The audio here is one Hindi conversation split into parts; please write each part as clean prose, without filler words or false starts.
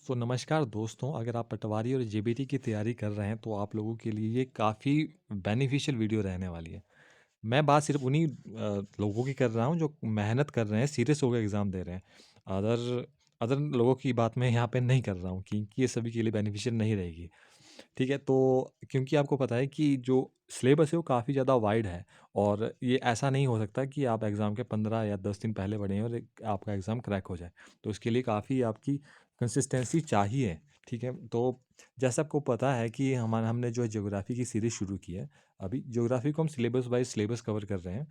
तो नमस्कार दोस्तों, अगर आप पटवारी और जेबीटी की तैयारी कर रहे हैं तो आप लोगों के लिए ये काफ़ी बेनिफिशियल वीडियो रहने वाली है। मैं बात सिर्फ उन्हीं लोगों की कर रहा हूँ जो मेहनत कर रहे हैं, सीरियस होकर एग्ज़ाम दे रहे हैं। अदर अदर लोगों की बात मैं यहाँ पे नहीं कर रहा हूँ क्योंकि ये सभी के लिए बेनिफिशियल नहीं रहेगी। ठीक है? तो क्योंकि आपको पता है कि जो सिलेबस है वो काफ़ी ज़्यादा वाइड है और ये ऐसा नहीं हो सकता कि आप एग्ज़ाम के 15 या 10 दिन पहले पढ़ें और आपका एग्ज़ाम क्रैक हो जाए। तो इसके लिए काफ़ी आपकी कंसिस्टेंसी चाहिए, ठीक है? तो जैसा आपको पता है कि हमने जो है ज्योग्राफ़ी की सीरीज़ शुरू की है। अभी ज्योग्राफ़ी को हम सिलेबस वाइज़ सिलेबस कवर कर रहे हैं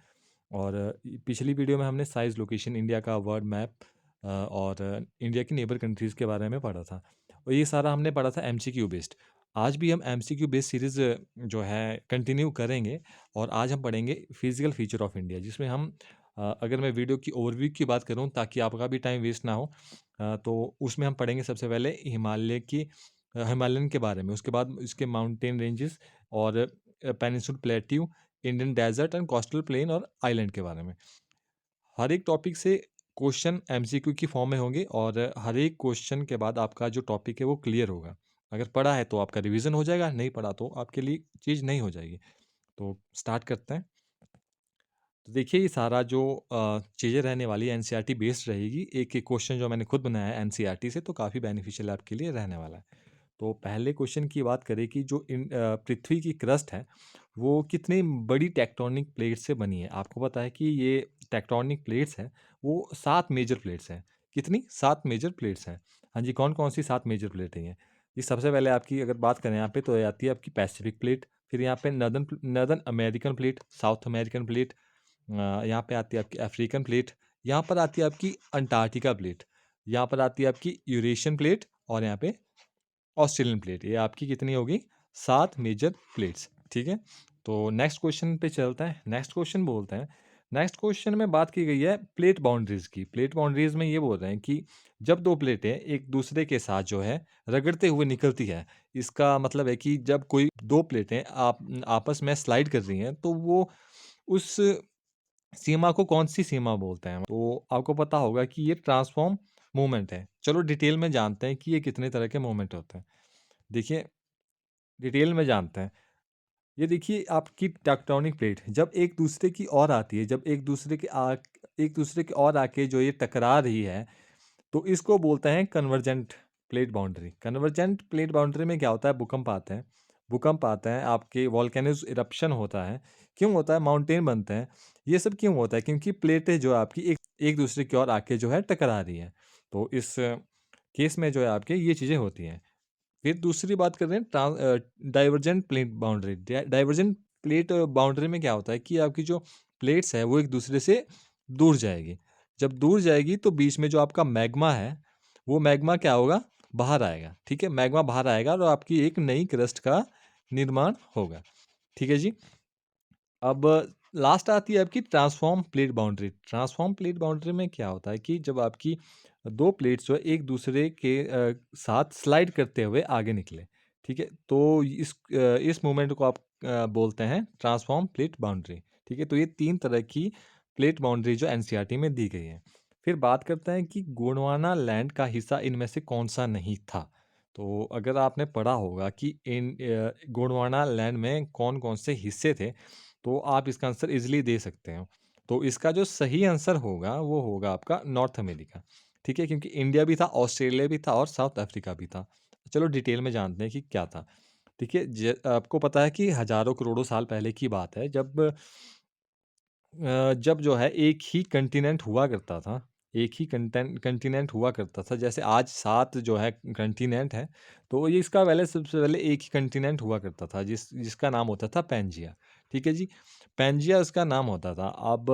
और पिछली वीडियो में हमने साइज़, लोकेशन, इंडिया का वर्ल्ड मैप और इंडिया की नेबर कंट्रीज़ के बारे में पढ़ा था और ये सारा हमने पढ़ा था एमसीक्यू बेस्ड। आज भी हम एमसीक्यू बेस्ड सीरीज़ जो है कंटिन्यू करेंगे और आज हम पढ़ेंगे फिज़िकल फीचर ऑफ इंडिया जिसमें हम अगर मैं वीडियो की ओवरव्यू की बात करूँ ताकि आपका भी टाइम वेस्ट ना हो, तो उसमें हम पढ़ेंगे सबसे पहले हिमालयन के बारे में, उसके बाद इसके माउंटेन रेंजेस और peninsular plateau, Indian desert and coastal plain और आइलैंड के बारे में। हर एक टॉपिक से क्वेश्चन एमसीक्यू की फॉर्म में होंगे और हर एक क्वेश्चन के बाद आपका जो टॉपिक है वो क्लियर होगा। अगर पढ़ा है तो आपका रिवीजन हो जाएगा, नहीं पढ़ा तो आपके लिए चीज़ नहीं हो जाएगी। तो स्टार्ट करते हैं। तो देखिए ये सारा जो चीज़ें रहने वाली है एनसीईआरटी बेस्ड रहेगी। एक-एक क्वेश्चन जो मैंने खुद बनाया है एनसीईआरटी से तो काफ़ी बेनिफिशियल आपके लिए रहने वाला है। तो पहले क्वेश्चन की बात करें कि जो पृथ्वी की क्रस्ट है, वो कितनी बड़ी टेक्टोनिक प्लेट से बनी है? आपको पता है कि ये टेक्टोनिक प्लेट्स हैं, वो 7 मेजर प्लेट्स हैं। कितनी? 7 मेजर प्लेट्स हैं। हाँ जी, कौन-कौन सी 7 मेजर प्लेटें हैं? ये सबसे पहले आपकी अगर बात करें यहाँ पे तो ये आती है आपकी पैसिफिक प्लेट, फिर यहाँ पे northern American plate, south American plate, यहाँ पे आती है आपकी अफ्रीकन प्लेट, यहाँ पर आती है आपकी अंटार्कटिका प्लेट, यहाँ पर आती है आपकी यूरेशियन प्लेट और यहाँ पे ऑस्ट्रेलियन प्लेट। ये आपकी कितनी होगी? 7 मेजर प्लेट्स, ठीक है? तो नेक्स्ट क्वेश्चन पे चलते हैं। नेक्स्ट क्वेश्चन बोलते हैं, नेक्स्ट क्वेश्चन में बात की गई है प्लेट बाउंड्रीज़ की। प्लेट बाउंड्रीज़ में ये बोल रहे हैं कि जब 2 प्लेटें एक दूसरे के साथ जो है रगड़ते हुए निकलती है, इसका मतलब है कि जब कोई 2 प्लेटें आपस में स्लाइड कर रही हैं, तो वो उस सीमा को कौन-सी सीमा बोलते हैं? तो आपको पता होगा कि ये ट्रांसफ़ॉर्म मूवमेंट है। चलो डिटेल में जानते हैं कि ये कितने तरह के मूवमेंट होते हैं। देखिए, डिटेल में जानते हैं। ये देखिए आपकी टेक्टोनिक प्लेट जब एक दूसरे की ओर आती है, जब एक दूसरे की ओर आके जो ये टकरा रही है, तो इसको बोलते हैं convergent plate boundary. Convergent plate boundary में क्या होता है? भूकंप आते हैं। भूकंप आता है, आपके वोल्केनोज़ इरप्शन होता है। क्यों होता है? माउंटेन बनते हैं। ये सब क्यों होता है? क्योंकि प्लेटें जो है आपकी एक एक दूसरे की ओर आके जो है टकरा रही हैं। तो इस केस में जो है आपके ये चीज़ें होती हैं। फिर दूसरी बात कर रहे हैं divergent plate boundary. Divergent plate boundary में क्या होता है कि आपकी जो प्लेट्स है वो एक दूसरे से दूर जाएगी। जब दूर जाएगी तो बीच में जो आपका मैग्मा है, वो मैग्मा क्या होगा? बाहर आएगा, ठीक है? मैग्मा बाहर आएगा और आपकी एक नई क्रस्ट का निर्माण होगा, ठीक है जी? अब लास्ट आती है आपकी transform plate boundary. Transform plate boundary में क्या होता है कि जब आपकी 2 प्लेट्स जो है एक दूसरे के साथ स्लाइड करते हुए आगे निकले, ठीक है? तो इस मूवमेंट को आप बोलते हैं ट्रांसफॉर्म प्लेट बाउंड्री, ठीक है? तो ये 3 तरह की प्लेट बाउंड्री जो एनसीईआरटी में दी गई है। फिर बात करते हैं कि गोंडवाना लैंड का हिस्सा इनमें से कौन-सा नहीं था? तो अगर आपने पढ़ा होगा कि गोंडवाना लैंड में कौन-कौन से हिस्से थे, तो आप इसका आंसर ईज़िली दे सकते हो। तो इसका जो सही आंसर होगा, वो होगा आपका नॉर्थ अमेरिका, ठीक है? क्योंकि इंडिया भी था, ऑस्ट्रेलिया भी था और साउथ अफ्रीका भी था। चलो डिटेल में जानते हैं कि क्या था। देखिए आपको पता है कि हज़ारों करोड़ों साल पहले की बात है जब जो है एक ही कॉन्टिनेंट हुआ करता था, एक ही कॉन्टिनेंट हुआ करता था। जैसे आज 7 जो है कॉन्टिनेंट हैं, तो ये इसका पहले सबसे पहले एक ही कॉन्टिनेंट हुआ करता था जिसका नाम होता था पैंजिया, ठीक है जी? पैंजिया उसका नाम होता था। अब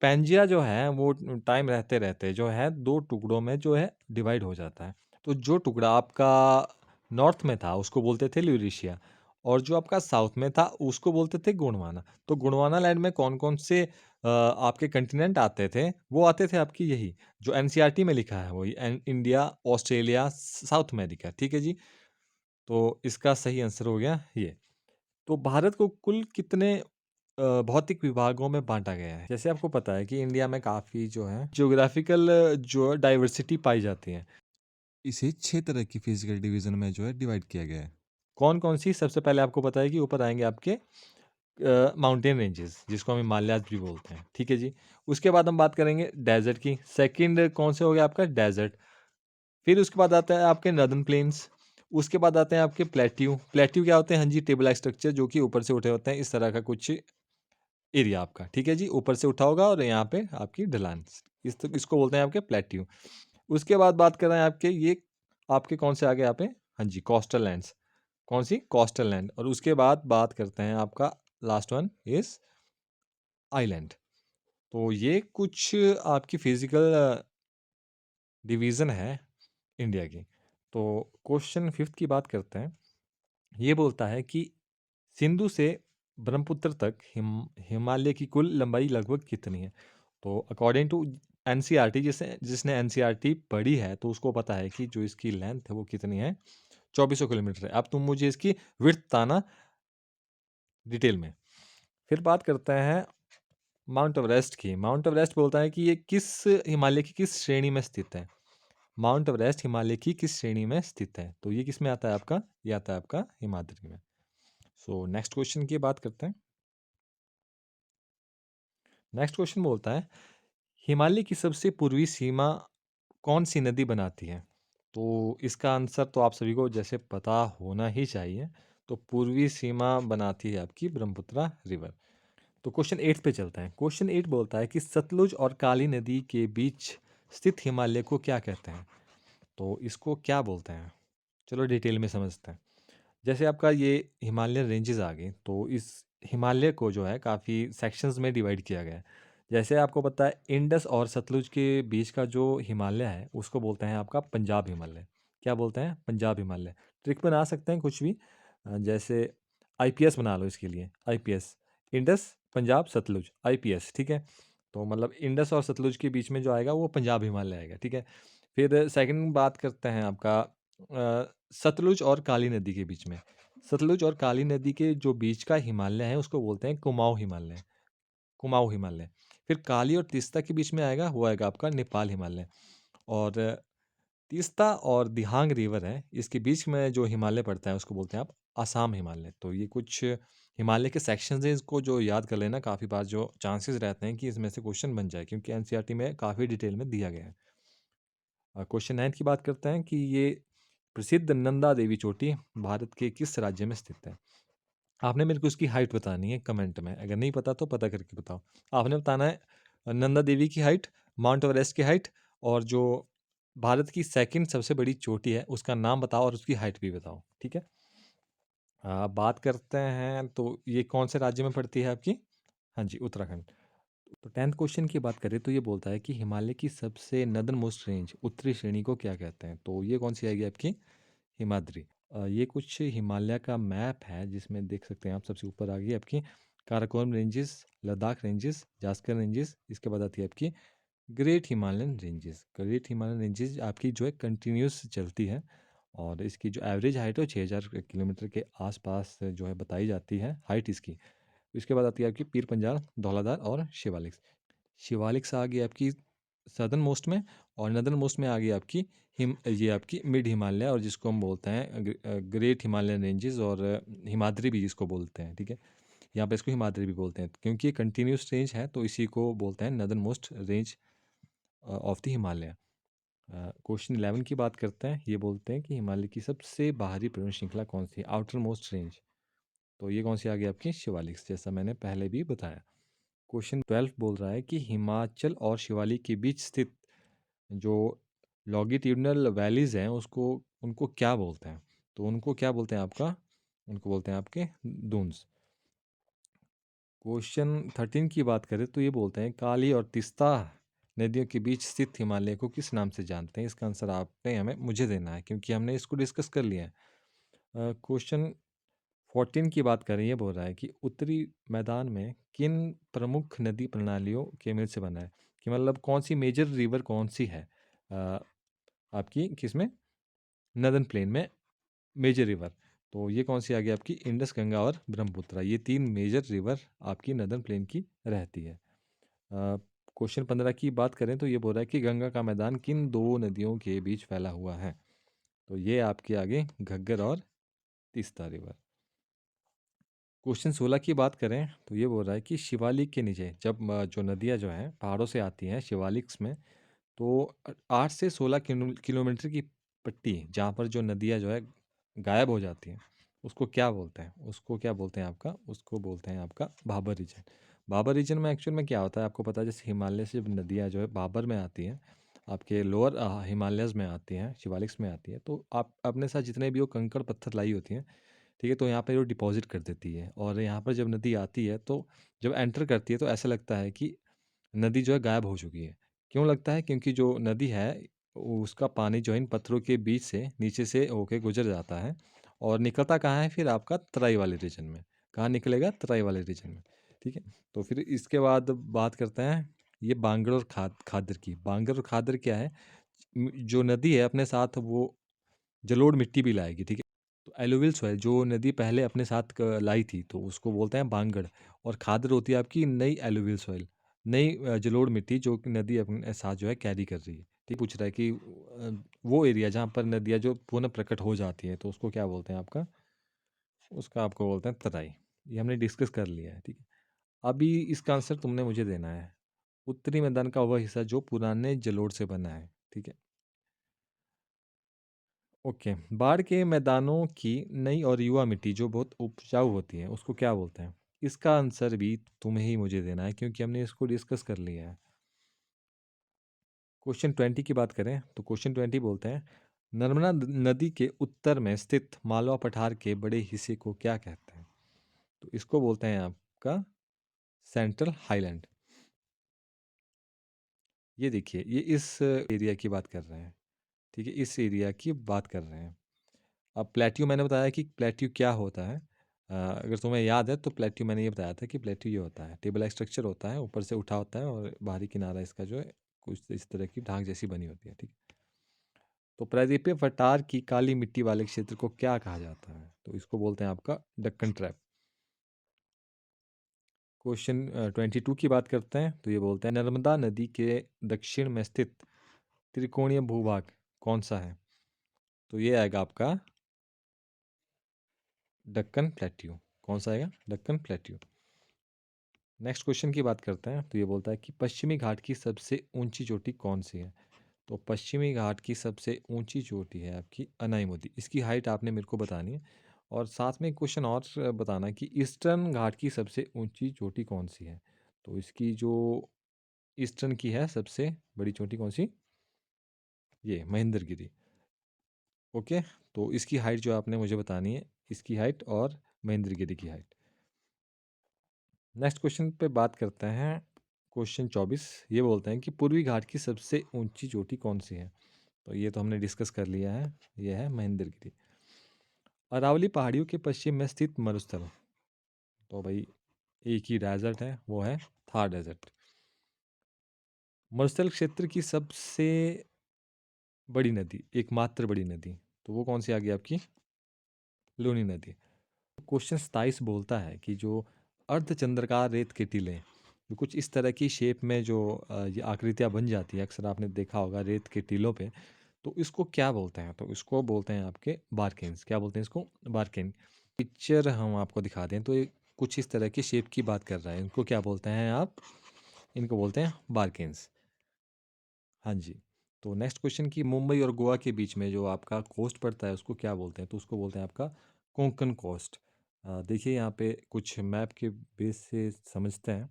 पैंजिया जो है वो टाइम रहते-रहते जो है 2 टुकड़ों में जो है डिवाइड हो जाता है। तो जो टुकड़ा आपका नॉर्थ में था उसको बोलते थे ल्यूरेशिया और जो आपका साउथ में था उसको बोलते थे गोंडवाना। तो गोंडवाना लैंड में कौन-कौन से आपके कॉन्टिनेंट आते थे? वो आते थे आपकी यही, जो एनसीईआरटी में लिखा है वही इंडिया, ऑस्ट्रेलिया, साउथ अमेरिका, ठीक है जी? तो इसका सही आंसर हो गया ये। तो भारत को कुल कितने भौतिक विभागों में बाँटा गया है? जैसे आपको पता है कि इंडिया में काफ़ी जो है ज्योग्राफिकल जो डाइवर्सिटी पाई जाती है। इसे 6 तरह की फिजिकल डिवीजन में जो है डिवाइड किया गया है। कौन कौन सी? सबसे पहले आपको पता है कि ऊपर आएंगे आपके माउंटेन रेंजेस, जिसको हम हिमालयाज भी बोलते हैं, ठीक है जी। उसके बाद हम बात करेंगे डेजर्ट की। सेकंड कौन से हो गया आपका? डेजर्ट। फिर उसके बाद आता है आपके नर्दर्न प्लेन्स। उसके बाद आते हैं आपके प्लेट्यू। प्लेट्यू क्या होते हैं? हाँ जी, टेबल लाइक स्ट्रक्चर जो कि ऊपर से उठे होते हैं, इस तरह का कुछ एरिया आपका, ठीक है जी। ऊपर से उठा होगा और यहाँ पे आपकी ढलान, इसको बोलते हैं आपके प्लेट्यू। उसके बाद बात कर रहे हैं आपके ये आपके कौन से आ गए यहाँ पे? हाँ जी, कोस्टल लैंड्स। कौन सी? Coastal land. और उसके बाद बात करते हैं आपका लास्ट वन इज आइलैंड। तो ये कुछ आपकी फिजिकल डिवीज़न है इंडिया की। तो क्वेश्चन फिफ्थ की बात करते हैं। ये बोलता है कि सिंधु से ब्रह्मपुत्र तक हिमालय की कुल लंबाई लगभग कितनी है? तो अकॉर्डिंग टू एनसीईआरटी, जिसने एनसीईआरटी पढ़ी है तो उसको पता है कि जो इसकी लेंथ है वो कितनी है, 2400 किलोमीटर है। अब तुम मुझे इसकी विड्थ बताना डिटेल में। फिर बात करते हैं माउंट एवरेस्ट की। माउंट एवरेस्ट बोलता है कि ये किस हिमालय की किस श्रेणी में स्थित है? माउंट एवरेस्ट हिमालय की किस श्रेणी में स्थित है? तो ये किस में आता है आपका? ये आता है आपका हिमाद्री में। सो नेक्स्ट क्वेश्चन की बात करते हैं। नेक्स्ट क्वेश्चन बोलता है हिमालय की सबसे पूर्वी सीमा कौन सी नदी बनाती है? तो इसका आंसर तो आप सभी को जैसे पता होना ही चाहिए। तो पूर्वी सीमा बनाती है आपकी ब्रह्मपुत्र रिवर। तो क्वेश्चन 8 पे चलते हैं। क्वेश्चन 8 बोलता है कि सतलुज और काली नदी के बीच स्थित हिमालय को क्या कहते हैं? तो इसको क्या बोलते हैं? चलो डिटेल में समझते हैं। जैसे आपका ये हिमालयन रेंजेस आ गए, तो इस हिमालय को जो है काफ़ी सेक्शंस में डिवाइड किया गया है। जैसे आपको पता है इंडस और सतलुज के बीच का जो हिमालय है उसको बोलते हैं आपका पंजाब हिमालय। क्या बोलते हैं? पंजाब हिमालय। ट्रिक बना सकते हैं कुछ भी, जैसे आईपीएस बना लो इसके लिए। आईपीएस, इंडस पंजाब सतलुज, आईपीएस, ठीक है। तो मतलब इंडस और सतलुज के बीच में जो आएगा वो पंजाब हिमालय आएगा, ठीक है। फिर सेकंड बात करते हैं आपका सतलुज और काली नदी के बीच में। सतलुज और काली नदी के जो बीच का हिमालय है उसको बोलते हैं कुमाऊं हिमालय। कुमाऊं हिमालय। फिर काली और तीस्ता के बीच में आएगा वो आएगा आपका नेपाल हिमालय। और तीस्ता और दिहांग रिवर है, इसके बीच में जो हिमालय पड़ता है उसको बोलते हैं आप आसाम हिमालय। तो ये कुछ हिमालय के सेक्शंस हैं, इसको जो याद कर लेना, काफ़ी बार जो चांसेस रहते हैं कि इसमें से क्वेश्चन बन जाए, क्योंकि एनसीईआरटी में काफ़ी डिटेल में दिया गया है। क्वेश्चन 9 की बात करते हैं कि ये प्रसिद्ध नंदा देवी चोटी भारत के किस राज्य में स्थित है? आपने मेरे को इसकी हाइट बतानी है कमेंट में, अगर नहीं पता तो पता करके बताओ। आपने बताना है नंदा देवी की हाइट, माउंट एवरेस्ट की हाइट, और जो भारत की सेकंड सबसे बड़ी चोटी है उसका नाम बताओ और उसकी हाइट भी बताओ, ठीक है। बात करते हैं तो ये कौन से राज्य में पड़ती है आपकी? हाँ जी, उत्तराखंड। तो 10th क्वेश्चन की बात करें तो ये बोलता है कि हिमालय की सबसे नदर्न मोस्ट रेंज उत्तरी श्रेणी को क्या कहते हैं? तो ये कौन सी आएगी आपकी? हिमाद्री। ये कुछ हिमालय का मैप है जिसमें देख सकते हैं आप, सबसे ऊपर आ गई आपकी Karakoram ranges, Ladakh ranges, Zanskar ranges, इसके बाद आती है आपकी great Himalayan ranges. Great Himalayan ranges आपकी जो है कंटिन्यूस चलती है, और इसकी जो एवरेज हाइट है 6000 किलोमीटर के आसपास जो है बताई जाती है हाइट इसकी। इसके बाद आती है आपकी पीर पंजाल, धौलाधार और शिवालिक। शिवालिक से आ गई आपकी सदर्न मोस्ट में, और नदर्न मोस्ट में आ गई आपकी ये आपकी मिड हिमालय, और जिसको हम बोलते हैं ग्रेट हिमालयन रेंजेस, और हिमाद्री भी इसको बोलते हैं, ठीक है। यहाँ पे इसको हिमाद्री भी बोलते हैं क्योंकि ये कंटिन्यूस रेंज है, तो इसी को बोलते हैं northern most range of the Himalaya. Question 11 की बात करते हैं। ये बोलते हैं कि हिमालय की सबसे बाहरी पर्वत श्रृंखला कौन सी है? Outer most range. तो ये कौन सी आ गई आपकी? शिवालिक, जैसा मैंने पहले भी बताया। क्वेश्चन 12 बोल रहा है कि हिमाचल और शिवालिक के बीच स्थित जो लॉन्गिट्यूडनल वैलीज हैं उसको उनको क्या बोलते हैं? तो उनको क्या बोलते हैं आपका? उनको बोलते हैं आपके दून्स। क्वेश्चन 13 की बात करें तो ये बोलते हैं काली और तिस्ता नदियों के बीच स्थित हिमालय को किस नाम से जानते हैं? इसका आंसर आपने हमें मुझे देना है क्योंकि हमने इसको डिस्कस कर लिया है। क्वेश्चन 14 की बात करें, ये बोल रहा है कि उत्तरी मैदान में किन प्रमुख नदी प्रणालियों के मिल से बना है? कि मतलब कौन सी मेजर रिवर कौन सी है अ, आपकी किसमें? नदर्न प्लेन में मेजर रिवर। तो ये कौन सी आ गई आपकी? इंडस, गंगा और ब्रह्मपुत्र। ये 3 मेजर रिवर आपकी नदर्न प्लेन की रहती है। क्वेश्चन 15 की बात करें तो ये बोल रहा है कि गंगा का मैदान किन दो नदियों के बीच फैला हुआ है? तो ये आपके आगे घग्गर और तीस्ता रिवर। क्वेश्चन 16 की बात करें तो ये बोल रहा है कि शिवालिक के नीचे जब जो नदियाँ जो हैं पहाड़ों से आती हैं शिवालिक्स में, तो 8 से 16 किलोमीटर की पट्टी जहाँ पर जो नदियाँ जो है गायब हो जाती हैं, उसको क्या बोलते हैं? उसको क्या बोलते हैं आपका? उसको बोलते हैं आपका भाबर रीजन। भाबर रीजन में एक्चुअल में क्या होता है आपको पता है, जैसे हिमालय से जब नदियाँ जो है भाबर में आती हैं, आपके लोअर हिमालयज़ में आती हैं, शिवालिक्स में आती हैं, तो आप अपने साथ जितने भी वो कंकड़ पत्थर लाई होती हैं, ठीक है, तो यहाँ पे वो डिपॉजिट कर देती है। और यहाँ पर जब नदी आती है तो जब एंटर करती है तो ऐसा लगता है कि नदी जो है गायब हो चुकी है। क्यों लगता है? क्योंकि जो नदी है उसका पानी जो है इन पत्थरों के बीच से नीचे से होके गुजर जाता है और निकलता कहाँ है फिर आपका तराई वाले रीजन में। कहाँ निकलेगा? तराई वाले रीजन में। ठीक है, तो फिर इसके बाद बात करते हैं ये बांगड़ और खादर की। बांगड़ और खादर क्या है? जो नदी है अपने साथ वो जलोढ़ मिट्टी भी लाएगी। ठीक है, तो एलुवियल सॉइल जो नदी पहले अपने साथ लाई थी तो उसको बोलते हैं बांगड़। और खादर होती है आपकी नई एलुवियल सॉइल, नई जलोढ़ मिट्टी जो कि नदी अपने साथ जो है कैरी कर रही है। ठीक, पूछ रहा है कि वो एरिया जहाँ पर नदियाँ जो पुनः प्रकट हो जाती हैं तो उसको क्या बोलते हैं आपका? उसका आपको बोलते हैं तराई। ये हमने डिस्कस कर लिया है। ठीक है, अभी इसका आंसर तुमने मुझे देना है। उत्तरी मैदान का वह हिस्सा जो पुराने जलोढ़ से बना है। ठीक है, ओके। बाढ़ के मैदानों की नई और युवा मिट्टी जो बहुत उपजाऊ होती है उसको क्या बोलते हैं? इसका आंसर भी तुम्हें ही मुझे देना है क्योंकि हमने इसको डिस्कस कर लिया है। क्वेश्चन 20 की बात करें तो क्वेश्चन 20 बोलते हैं नर्मदा नदी के उत्तर में स्थित मालवा पठार के बड़े हिस्से को क्या कहते हैं? तो इसको बोलते हैं आपका सेंट्रल हाईलैंड। ये देखिए, ये इस एरिया की बात कर रहे हैं। ठीक है, इस एरिया की बात कर रहे हैं। अब प्लेट्यू मैंने बताया कि प्लेट्यू क्या होता है। अगर तुम्हें याद है तो प्लेट्यू मैंने ये बताया था कि प्लेट्यू ये होता है, टेबल लाइक स्ट्रक्चर होता है, ऊपर से उठा होता है और बाहरी किनारा इसका जो है कुछ इस तरह की ढाक जैसी बनी होती है। ठीक है, तो प्रायद्वीपीय पठार की काली मिट्टी वाले क्षेत्र को क्या कहा जाता है? तो इसको बोलते हैं आपका डक्कन ट्रैप। क्वेश्चन 22 की बात करते हैं तो ये बोलते हैं नर्मदा नदी के दक्षिण में स्थित त्रिकोणीय भूभाग कौन सा है? तो ये आएगा आपका डक्कन प्लेट्यू। कौन सा आएगा? डक्कन प्लेट्यू। नेक्स्ट क्वेश्चन की बात करते हैं तो ये बोलता है कि पश्चिमी घाट की सबसे ऊंची चोटी कौन सी है? तो पश्चिमी घाट की सबसे ऊंची चोटी है आपकी अनाईमुदी। इसकी हाइट आपने मेरे को बतानी है और साथ में एक क्वेश्चन और बताना कि ईस्टर्न घाट की सबसे ऊंची चोटी कौन सी है? तो इसकी जो ईस्टर्न की है सबसे बड़ी चोटी कौन सी? ये महेंद्रगिरी। ओके, तो इसकी हाइट जो आपने मुझे बतानी है, इसकी हाइट और महेंद्रगिरी की हाइट। नेक्स्ट क्वेश्चन पे बात करते हैं। क्वेश्चन 24 ये बोलते हैं कि पूर्वी घाट की सबसे ऊंची चोटी कौन सी है? तो ये तो हमने डिस्कस कर लिया है, ये है महेंद्रगिरी। अरावली पहाड़ियों के पश्चिम में स्थित मरुस्थल, तो भाई एक ही डेजर्ट है, वो है थार डेजर्ट। मरुस्थल क्षेत्र की सबसे बड़ी नदी, एकमात्र बड़ी नदी, तो वो कौन सी आ गई आपकी? लूनी नदी। क्वेश्चन 27 बोलता है कि जो अर्धचंद्राकार रेत के टीले जो कुछ इस तरह की शेप में जो ये आकृतियाँ बन जाती है, अक्सर आपने देखा होगा रेत के टीलों पे, तो इसको क्या बोलते हैं? तो इसको बोलते हैं आपके बारकेन्स। क्या बोलते हैं इसको? बारकेन। पिक्चर हम आपको दिखा दें तो ये कुछ इस तरह की शेप की बात कर रहा है। इनको क्या बोलते हैं आप? इनको बोलते हैं बारकेन्स। हाँ जी। तो नेक्स्ट क्वेश्चन कि मुंबई और गोवा के बीच में जो आपका कोस्ट पड़ता है उसको क्या बोलते हैं? तो उसको बोलते हैं आपका कोंकण कोस्ट। देखिए यहाँ पे कुछ मैप के बेस से समझते हैं।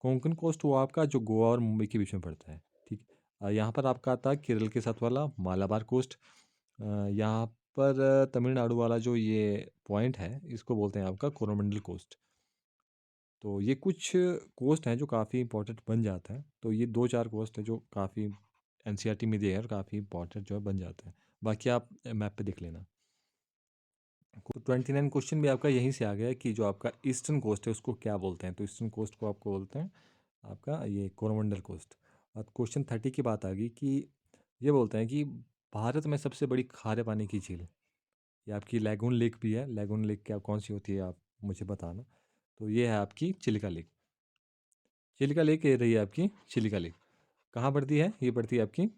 कोंकण कोस्ट वो आपका जो गोवा और मुंबई के बीच में पड़ता है। ठीक, यहाँ पर आपका आता है केरल के साथ वाला मालाबार कोस्ट। यहाँ पर तमिलनाडु वाला जो ये पॉइंट है इसको बोलते हैं आपका कोरोमंडल कोस्ट। तो ये कुछ कोस्ट हैं जो काफ़ी इंपॉर्टेंट बन जाता है। तो ये 2-4 कोस्ट है जो काफ़ी एनसीईआरटी में दिए हैं और काफ़ी इंपॉर्टेंट जो है बन जाते हैं। बाकी आप मैप पे देख लेना। तो 29 क्वेश्चन भी आपका यहीं से आ गया है कि जो आपका ईस्टर्न कोस्ट है उसको क्या बोलते हैं? तो ईस्टर्न कोस्ट को आपको बोलते हैं आपका ये कोरोमंडल कोस्ट। और क्वेश्चन 30 की बात आ गई कि ये बोलते हैं कि भारत में सबसे बड़ी खारे पानी की झील, ये आपकी लैगून लेक भी है। लैगून लेक क्या कौन सी होती है आप मुझे बताना। तो ये है आपकी चिलिका लेक। चिलिका लेक ये रही है आपकी चिलिका लेक। कहाँ पड़ती है? ये पड़ती है आपकी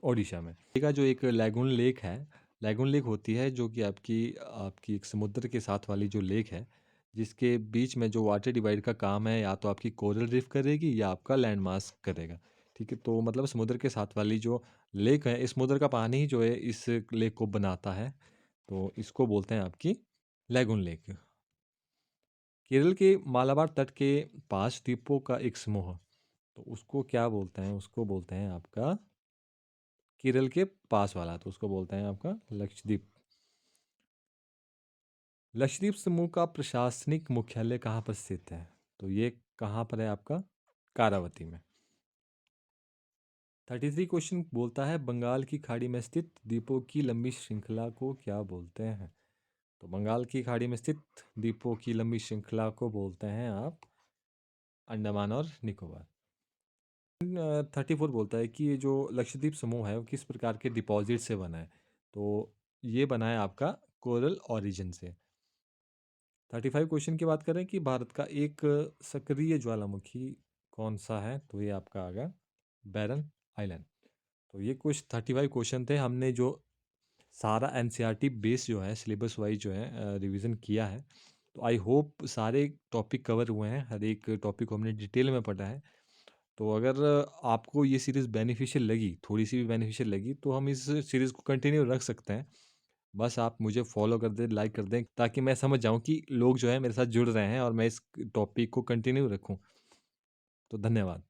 ओडिशा में। चिलिका जो एक लैगून लेक है, लैगून लेक होती है जो कि आपकी आपकी एक समुद्र के साथ वाली जो लेक है, जिसके बीच में जो वाटर डिवाइड का काम है या तो आपकी कोरल रीफ करेगी या आपका लैंड मास करेगा। ठीक है? तो मतलब समुद्र के साथ वाली जो लेक है, इस समुद्र का पानी ही जो है इस लेक को बनाता है। तो इसको बोलते हैं आपकी लैगून लेक। केरल के मालाबार तट के पास द्वीपों का एक समूह, तो उसको क्या बोलते हैं? उसको बोलते हैं आपका केरल के पास वाला, तो उसको बोलते हैं आपका लक्षद्वीप। लक्षद्वीप समूह का प्रशासनिक मुख्यालय कहाँ पर स्थित है? तो ये कहाँ पर है आपका? कारावती में। 33 क्वेश्चन बोलता है बंगाल की खाड़ी में स्थित द्वीपों की लंबी श्रृंखला को क्या बोलते हैं? तो बंगाल की खाड़ी में स्थित द्वीपों की लंबी श्रृंखला को बोलते हैं आप अंडमान और निकोबार। 34 बोलता है कि ये जो लक्षद्वीप समूह है वो किस प्रकार के डिपॉजिट से बना है? तो ये बना है आपका कोरल ऑरिजिन से। 35 क्वेश्चन की बात करें कि भारत का एक सक्रिय ज्वालामुखी कौन सा है? तो ये आपका आ गया बैरन आइलैंड। तो ये कुछ 35 क्वेश्चन थे। हमने जो सारा एनसीईआरटी बेस जो है सिलेबस वाइज जो है रिवीजन किया है। तो आई होप सारे टॉपिक कवर हुए हैं, हर एक टॉपिक को हमने डिटेल में पढ़ा है। तो अगर आपको ये सीरीज़ बेनिफिशियल लगी, थोड़ी-सी भी बेनिफिशियल लगी, तो हम इस सीरीज़ को कंटिन्यू रख सकते हैं। बस आप मुझे फ़ॉलो कर दें, लाइक कर दें, ताकि मैं समझ जाऊँ कि लोग जो हैं मेरे साथ जुड़ रहे हैं और मैं इस टॉपिक को कंटिन्यू रखूँ। तो धन्यवाद।